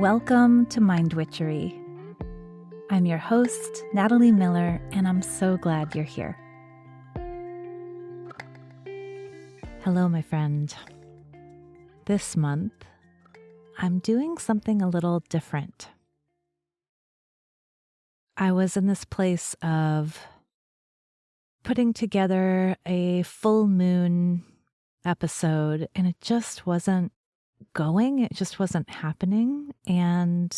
Welcome to Mind Witchery. I'm your host, Natalie Miller, and I'm so glad you're here. Hello, my friend. This month, I'm doing something a little different. I was in this place of putting together a full moon episode, and it just wasn't going. It just wasn't happening. And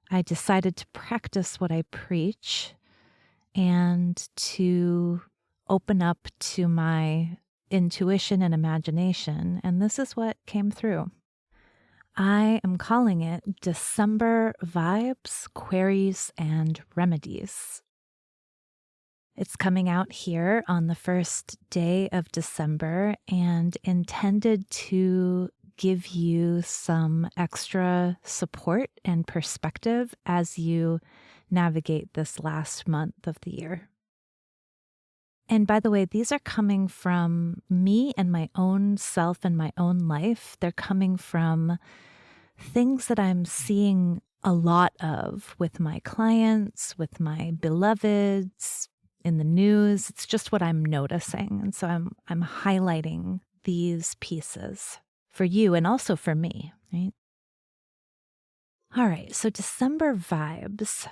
I decided to practice what I preach and to open up to my intuition and imagination. And this is what came through. I am calling it December Vibes, Queries, and Remedies. It's coming out here on the first day of December and intended to give you some extra support and perspective as you navigate this last month of the year. And by the way, these are coming from me and my own self and my own life. They're coming from things that I'm seeing a lot of with my clients, with my beloveds, in the news. It's just what I'm noticing. And so I'm highlighting these pieces for you and also for me, right? All right, so December vibes.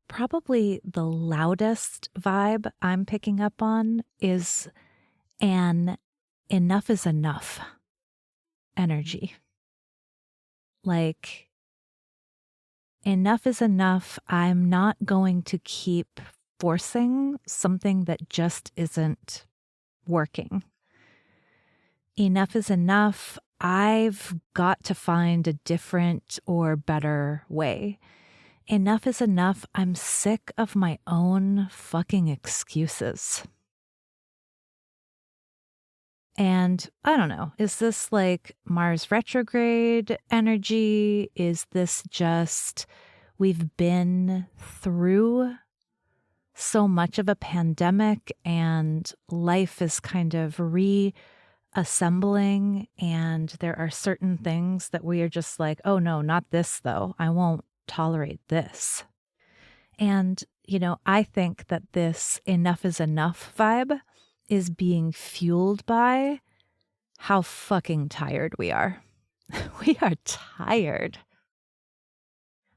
Probably the loudest vibe I'm picking up on is an enough is enough energy. Like, enough is enough. I'm not going to keep forcing something that just isn't working. Enough is enough. I've got to find a different or better way. Enough is enough. I'm sick of my own fucking excuses. And I don't know, is this like Mars retrograde energy? Is this just we've been through so much of a pandemic and life is kind of reassembling, and there are certain things that we are just like, oh no, not this though. I won't tolerate this. And, I think that this enough is enough vibe is being fueled by how fucking tired we are. We are tired.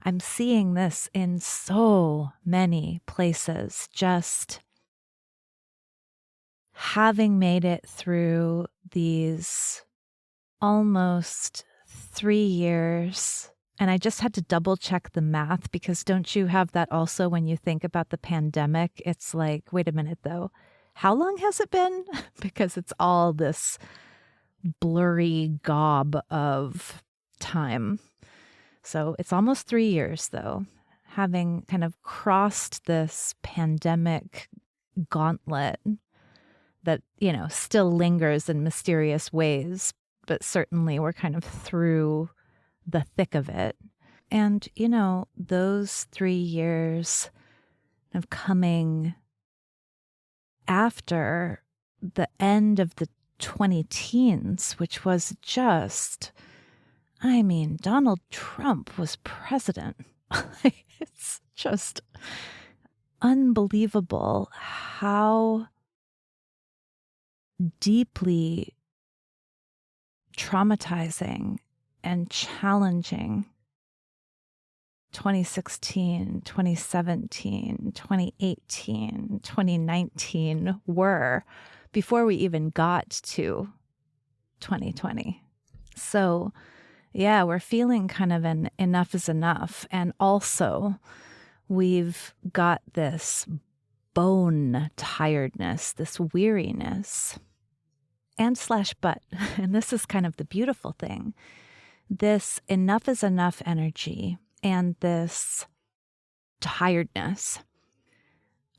I'm seeing this in so many places, just having made it through these almost 3 years. And I just had to double check the math, because don't you have that also when you think about the pandemic? It's like, wait a minute though, how long has it been? Because it's all this blurry gob of time. So it's almost 3 years though, having kind of crossed this pandemic gauntlet that, still lingers in mysterious ways, but certainly we're kind of through the thick of it. And, those 3 years of coming after the end of the 2010s, which was just, Donald Trump was president. It's just unbelievable how deeply traumatizing and challenging 2016, 2017, 2018, 2019 were before we even got to 2020. So yeah, we're feeling kind of an enough is enough. And also we've got this bone tiredness, this weariness, and /but. And this is kind of the beautiful thing. This enough is enough energy and this tiredness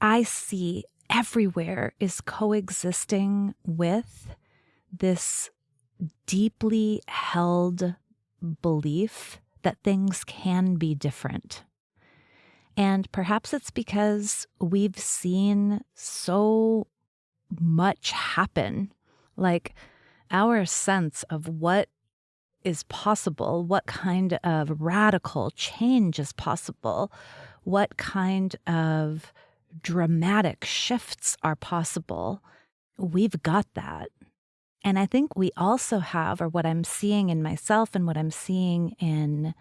I see everywhere is coexisting with this deeply held belief that things can be different. And perhaps it's because we've seen so much happen. Like, our sense of what is possible, what kind of radical change is possible, what kind of dramatic shifts are possible, we've got that. And I think we also have, or what I'm seeing in myself and what I'm seeing in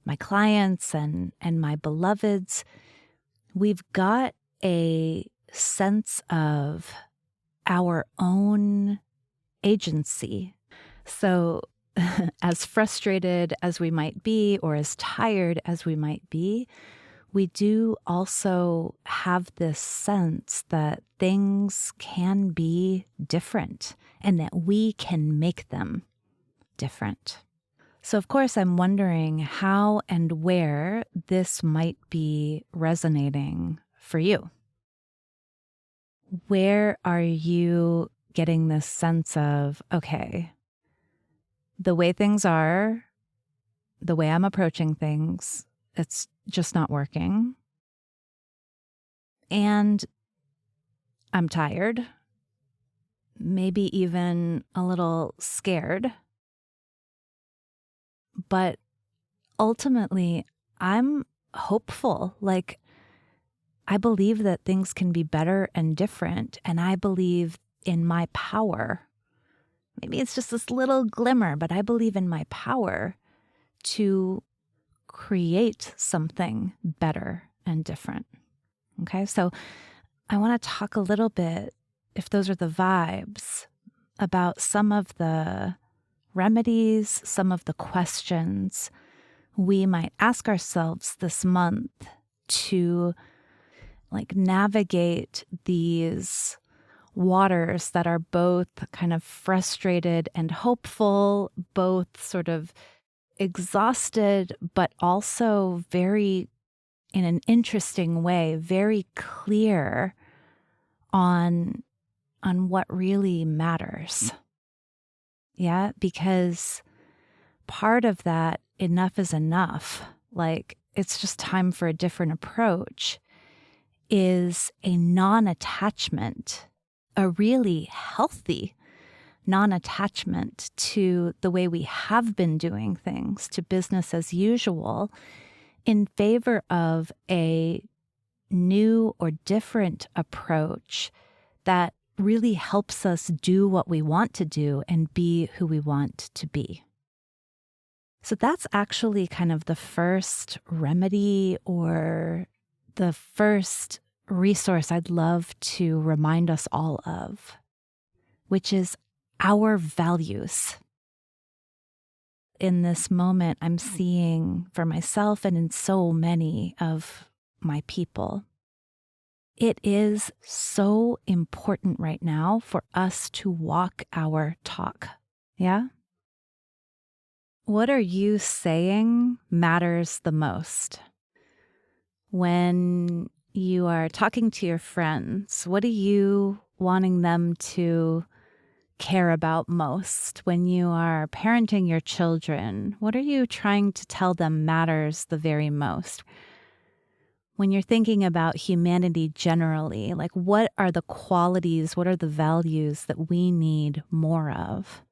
my clients and my beloveds, we've got a sense of our own agency. So as frustrated as we might be, or as tired as we might be, we do also have this sense that things can be different and that we can make them different. So, of course, I'm wondering how and where this might be resonating for you. Where are you getting this sense of, okay, the way things are, the way I'm approaching things, it's just not working. And I'm tired, maybe even a little scared. But ultimately, I'm hopeful. Like, I believe that things can be better and different, and I believe in my power. Maybe it's just this little glimmer, but I believe in my power to create something better and different. Okay, so I want to talk a little bit, if those are the vibes, about some of the remedies, some of the questions we might ask ourselves this month to navigate these waters that are both kind of frustrated and hopeful, both sort of exhausted, but also very, in an interesting way, very clear on what really matters. Yeah, because part of that enough is enough, it's just time for a different approach, is a non-attachment, a really healthy non-attachment to the way we have been doing things, to business as usual, in favor of a new or different approach that really helps us do what we want to do and be who we want to be. So that's actually kind of the first remedy, or the first resource I'd love to remind us all of, which is our values. In this moment, I'm seeing for myself and in so many of my people, it is so important right now for us to walk our talk. Yeah? What are you saying matters the most? When you are talking to your friends, what are you wanting them to care about most? When you are parenting your children, what are you trying to tell them matters the very most? When you're thinking about humanity generally, what are the qualities, what are the values that we need more of?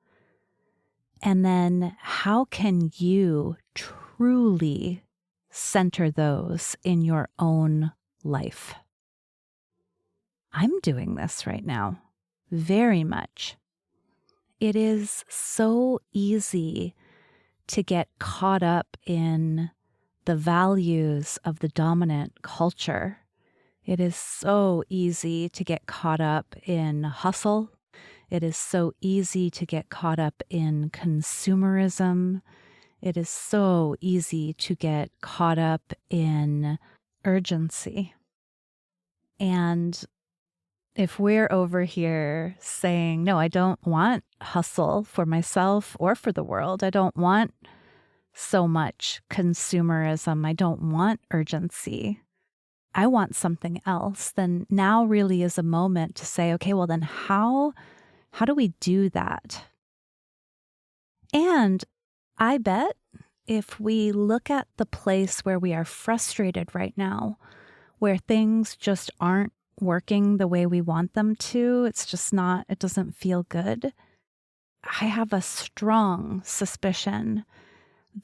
And then how can you truly center those in your own life? I'm doing this right now, very much. It is so easy to get caught up in the values of the dominant culture. It is so easy to get caught up in hustle. It is so easy to get caught up in consumerism. It is so easy to get caught up in urgency. And if we're over here saying, no, I don't want hustle for myself or for the world, I don't want so much consumerism, I don't want urgency, I want something else, then now really is a moment to say, okay, well then how do we do that? And I bet if we look at the place where we are frustrated right now, where things just aren't working the way we want them to, it's just not, it doesn't feel good. I have a strong suspicion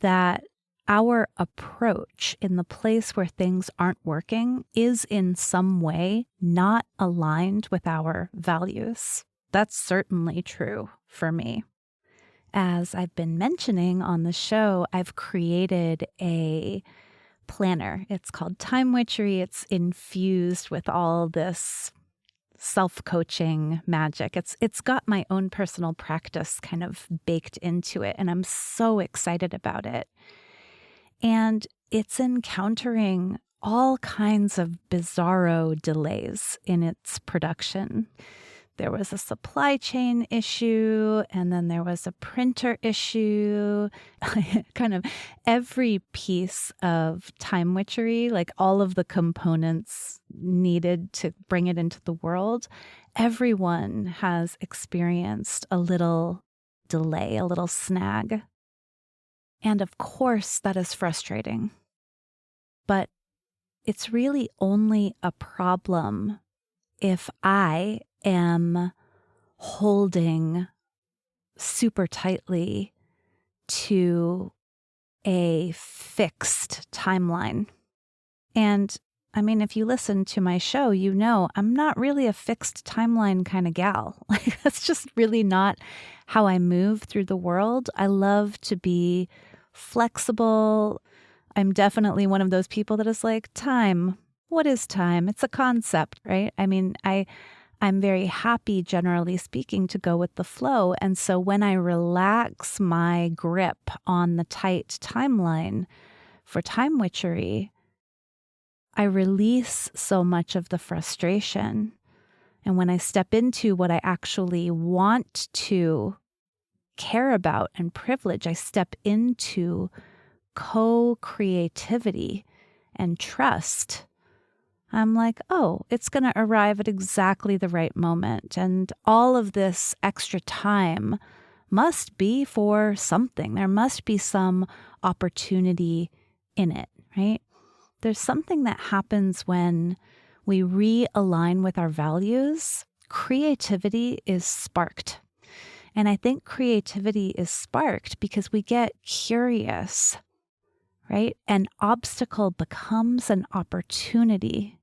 that our approach in the place where things aren't working is in some way not aligned with our values. That's certainly true for me. As I've been mentioning on the show, I've created a planner. It's called Time Witchery. It's infused with all this self-coaching magic. It's got my own personal practice kind of baked into it, and I'm so excited about it. And it's encountering all kinds of bizarro delays in its production. There was a supply chain issue, and then there was a printer issue. Kind of every piece of Time Witchery, like all of the components needed to bring it into the world, everyone has experienced a little delay, a little snag. And of course, that is frustrating. But it's really only a problem if I am holding super tightly to a fixed timeline. And I mean, if you listen to my show, you know I'm not really a fixed timeline kind of gal. Like, that's just really not how I move through the world. I love to be flexible. I'm definitely one of those people that is like, time. What is time? It's a concept, right? I mean, I'm very happy, generally speaking, to go with the flow. And so when I relax my grip on the tight timeline for Time Witchery, I release so much of the frustration. And when I step into what I actually want to care about and privilege, I step into co-creativity and trust. I'm like, oh, it's going to arrive at exactly the right moment. And all of this extra time must be for something. There must be some opportunity in it, right? There's something that happens when we realign with our values. Creativity is sparked. And I think creativity is sparked because we get curious, right? An obstacle becomes an opportunity.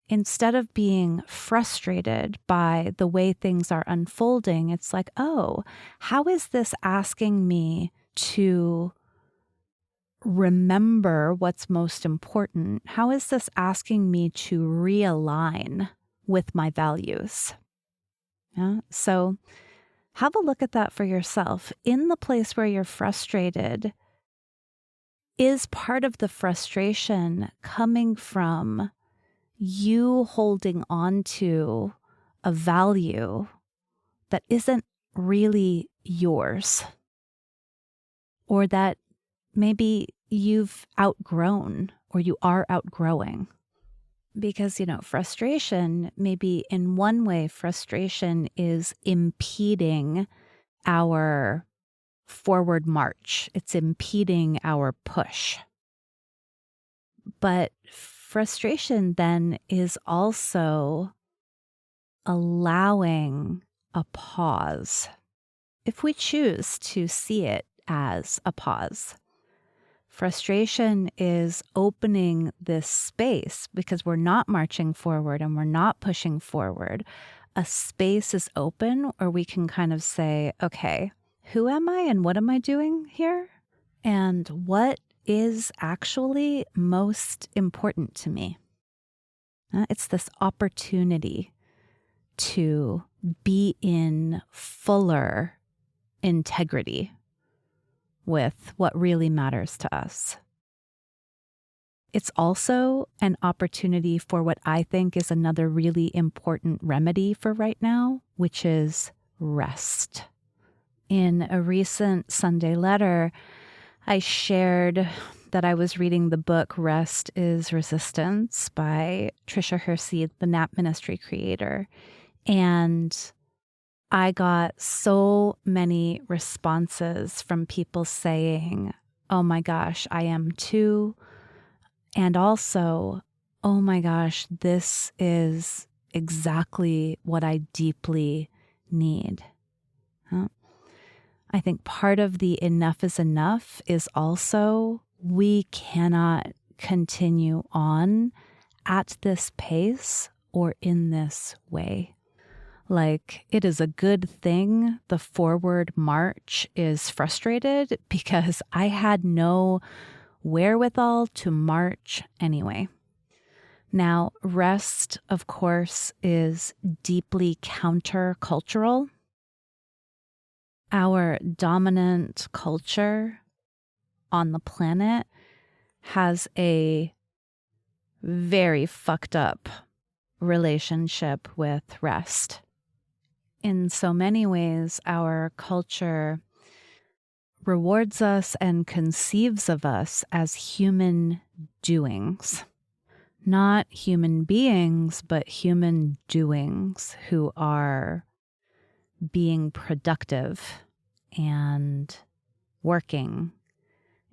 Instead of being frustrated by the way things are unfolding, it's like, oh, how is this asking me to remember what's most important? How is this asking me to realign with my values? Yeah? So have a look at that for yourself. In the place where you're frustrated, is part of the frustration coming from you holding on to a value that isn't really yours, or that maybe you've outgrown or you are outgrowing? Because, frustration, maybe in one way, frustration is impeding our forward march. It's impeding our push. But frustration then is also allowing a pause, if we choose to see it as a pause. Frustration is opening this space because we're not marching forward and we're not pushing forward. A space is open where we can kind of say, okay, who am I and what am I doing here? And what is actually most important to me? It's this opportunity to be in fuller integrity with what really matters to us. It's also an opportunity for what I think is another really important remedy for right now, which is rest. In a recent Sunday letter, I shared that I was reading the book Rest is Resistance by Tricia Hersey, the Nap Ministry creator. And I got so many responses from people saying, oh my gosh, I am too. And also, oh my gosh, this is exactly what I deeply need. I think part of the enough is enough is also we cannot continue on at this pace or in this way. Like, it is a good thing the forward march is frustrated because I had no wherewithal to march anyway. Now, rest, of course, is deeply countercultural. Our dominant culture on the planet has a very fucked up relationship with rest. In so many ways, our culture rewards us and conceives of us as human doings. Not human beings, but human doings who are being productive and working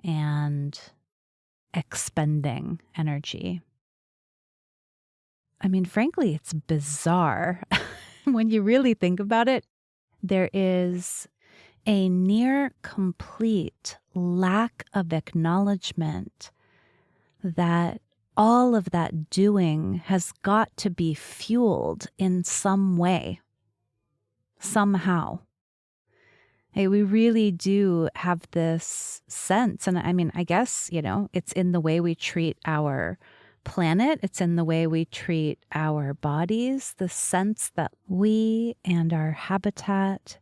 and expending energy. I mean, frankly, it's bizarre. When you really think about it, there is a near complete lack of acknowledgement that all of that doing has got to be fueled in some way, somehow. Hey, we really do have this sense, and I mean, I guess, it's in the way we treat our planet, it's in the way we treat our bodies, the sense that we and our habitat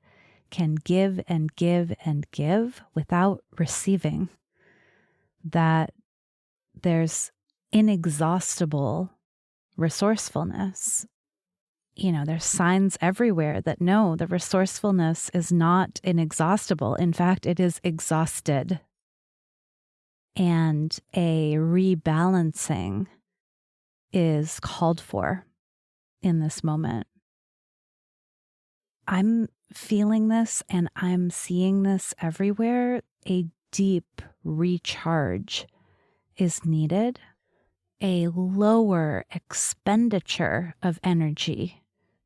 can give and give and give without receiving, that there's inexhaustible resourcefulness. There's signs everywhere that no, the resourcefulness is not inexhaustible. In fact, it is exhausted. And a rebalancing is called for in this moment. I'm feeling this and I'm seeing this everywhere. A deep recharge is needed. A lower expenditure of energy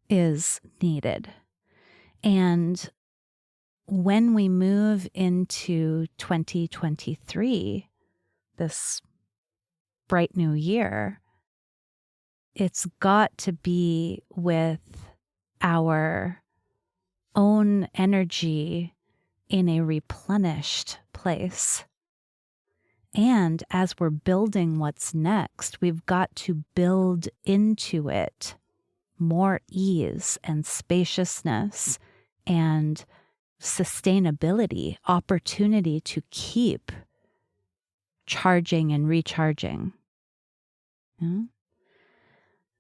is needed. And when we move into 2023, this bright new year, it's got to be with our own energy in a replenished place. And as we're building what's next, we've got to build into it more ease and spaciousness and sustainability, opportunity to keep charging and recharging. Yeah?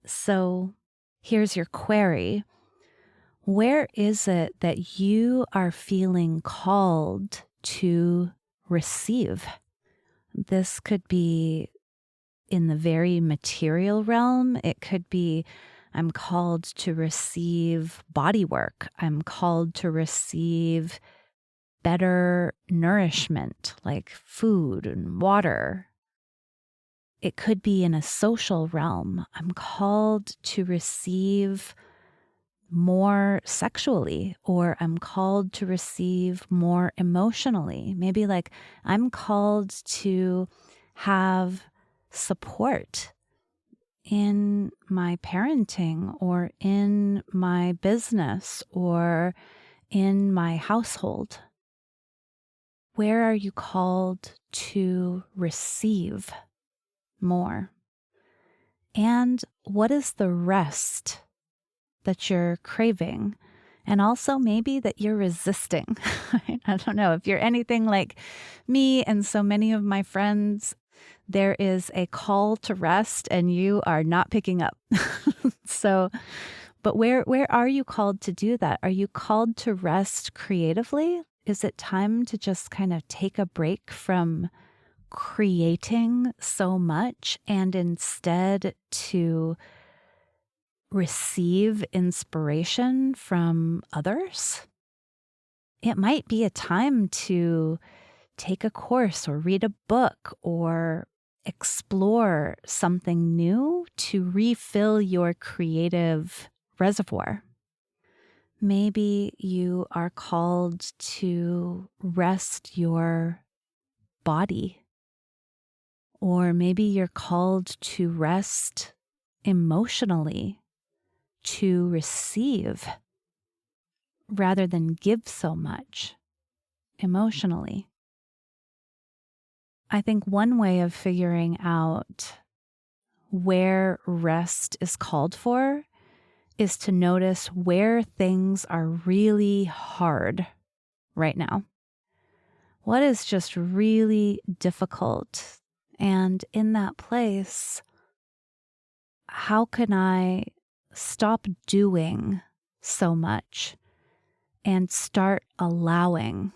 So here's your query. Where is it that you are feeling called to receive? This could be in the very material realm. It could be, I'm called to receive body work. I'm called to receive better nourishment, like food and water. It could be in a social realm. I'm called to receive more sexually, or I'm called to receive more emotionally. Maybe like I'm called to have support in my parenting or in my business or in my household. Where are you called to receive more? And what is the rest that you're craving? And also maybe that you're resisting. I don't know. If you're anything like me and so many of my friends, there is a call to rest and you are not picking up. But where are you called to do that? Are you called to rest creatively? Is it time to just kind of take a break from creating so much and instead to receive inspiration from others? It might be a time to take a course or read a book or explore something new to refill your creative reservoir. Maybe you are called to rest your body, or maybe you're called to rest emotionally, to receive rather than give so much emotionally. I think one way of figuring out where rest is called for is to notice where things are really hard right now. What is just really difficult? And in that place, how can I stop doing so much and start allowing?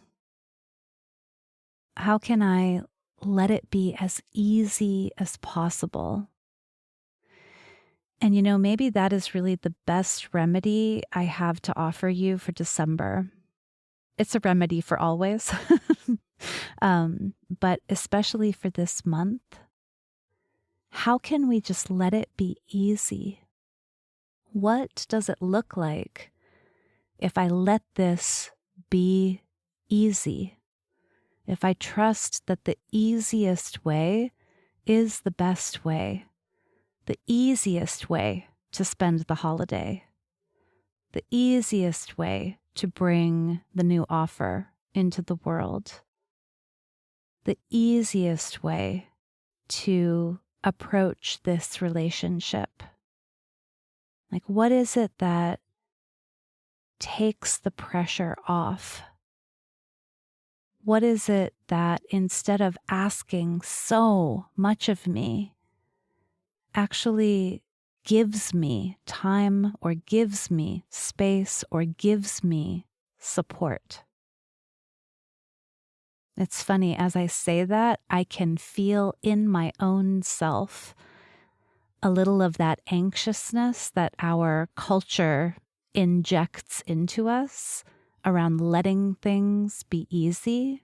How can I let it be as easy as possible? And maybe that is really the best remedy I have to offer you for December. It's a remedy for always, but especially for this month. How can we just let it be easy? What does it look like if I let this be easy? If I trust that the easiest way is the best way, the easiest way to spend the holiday, the easiest way to bring the new offer into the world, the easiest way to approach this relationship. Like, what is it that takes the pressure off? What is it that, instead of asking so much of me, actually gives me time or gives me space or gives me support? It's funny, as I say that, I can feel in my own self a little of that anxiousness that our culture injects into us around letting things be easy.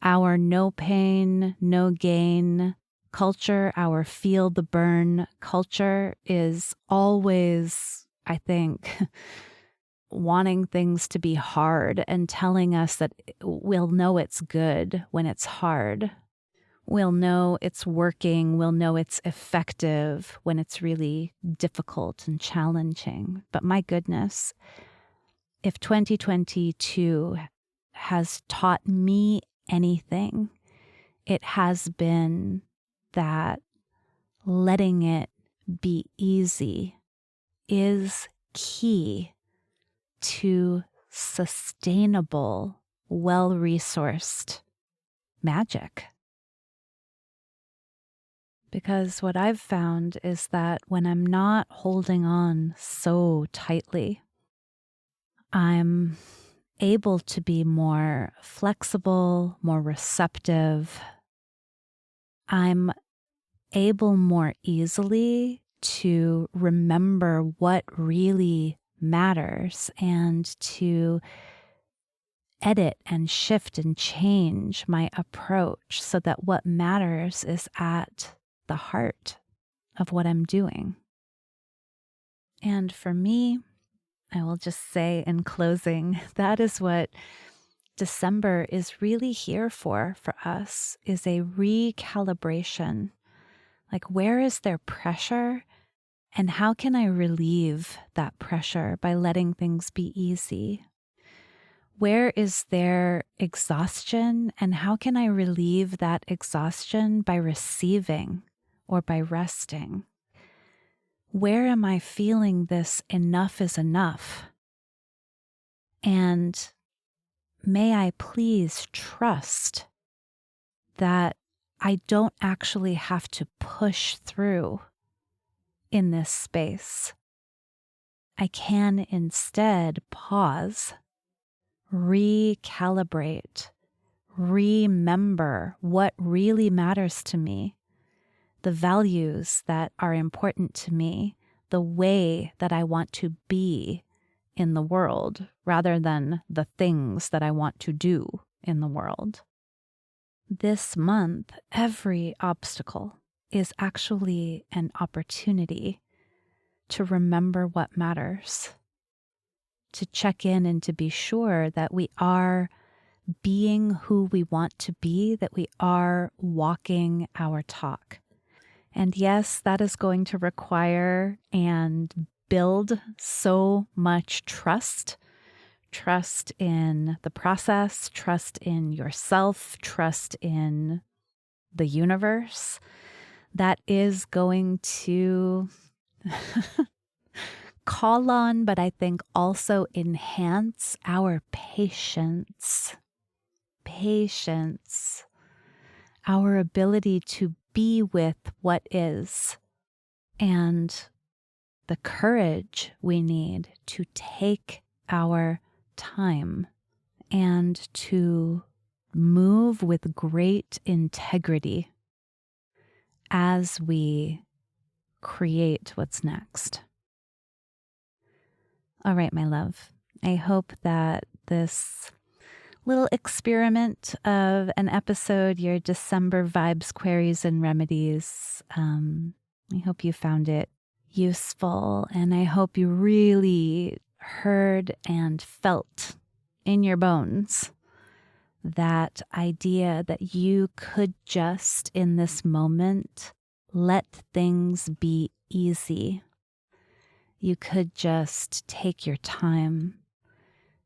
Our no pain, no gain culture, our feel the burn culture is always, I think, wanting things to be hard and telling us that we'll know it's good when it's hard. We'll know it's working. We'll know it's effective when it's really difficult and challenging. But my goodness, if 2022 has taught me anything, it has been that letting it be easy is key to sustainable, well-resourced magic. Because what I've found is that when I'm not holding on so tightly, I'm able to be more flexible, more receptive. I'm able more easily to remember what really matters and to edit and shift and change my approach so that what matters is at the heart of what I'm doing. And for me, I will just say in closing, that is what December is really here for us, is a recalibration. Like, where is there pressure? And how can I relieve that pressure by letting things be easy? Where is there exhaustion? And how can I relieve that exhaustion by receiving or by resting? Where am I feeling this enough is enough? And may I please trust that I don't actually have to push through in this space. I can instead pause, recalibrate, remember what really matters to me, the values that are important to me, the way that I want to be in the world, rather than the things that I want to do in the world. This month, every obstacle is actually an opportunity to remember what matters, to check in and to be sure that we are being who we want to be, that we are walking our talk. And yes, that is going to require and build so much trust. Trust in the process, trust in yourself, trust in the universe. That is going to call on, but I think also enhance our patience. Patience. Our ability to be with what is, and the courage we need to take our time and to move with great integrity as we create what's next. All right, my love, I hope that this little experiment of an episode, your December vibes, queries, and remedies, I hope you found it useful, and I hope you really heard and felt in your bones that idea that you could just in this moment let things be easy. You could just take your time.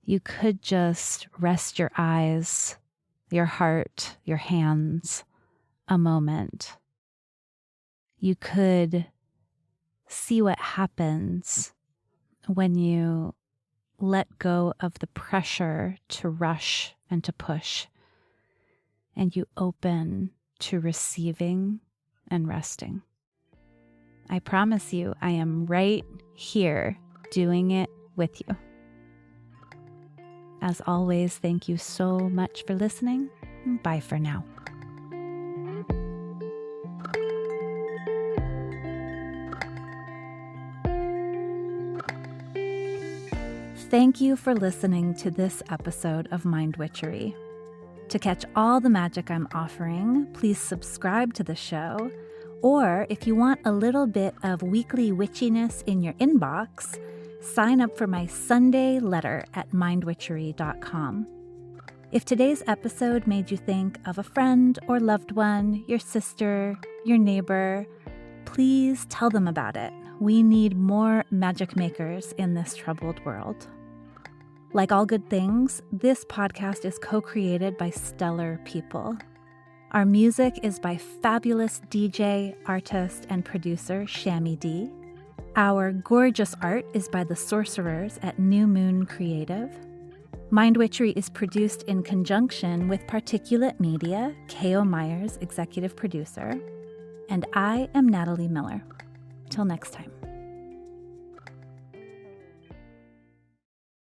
You could just rest your eyes, your heart, your hands a moment. You could see what happens when you let go of the pressure to rush and to push, and you open to receiving and resting. I promise you, I am right here doing it with you. As always, thank you so much for listening. Bye for now. Thank you for listening to this episode of Mind Witchery. To catch all the magic I'm offering, please subscribe to the show. Or if you want a little bit of weekly witchiness in your inbox, sign up for my Sunday letter at mindwitchery.com. If today's episode made you think of a friend or loved one, your sister, your neighbor, please tell them about it. We need more magic makers in this troubled world. Like all good things, this podcast is co-created by stellar people. Our music is by fabulous DJ, artist, and producer Shammy D. Our gorgeous art is by the sorcerers at New Moon Creative. Mind Witchery is produced in conjunction with Particulate Media, K.O. Myers, executive producer. And I am Natalie Miller. Till next time.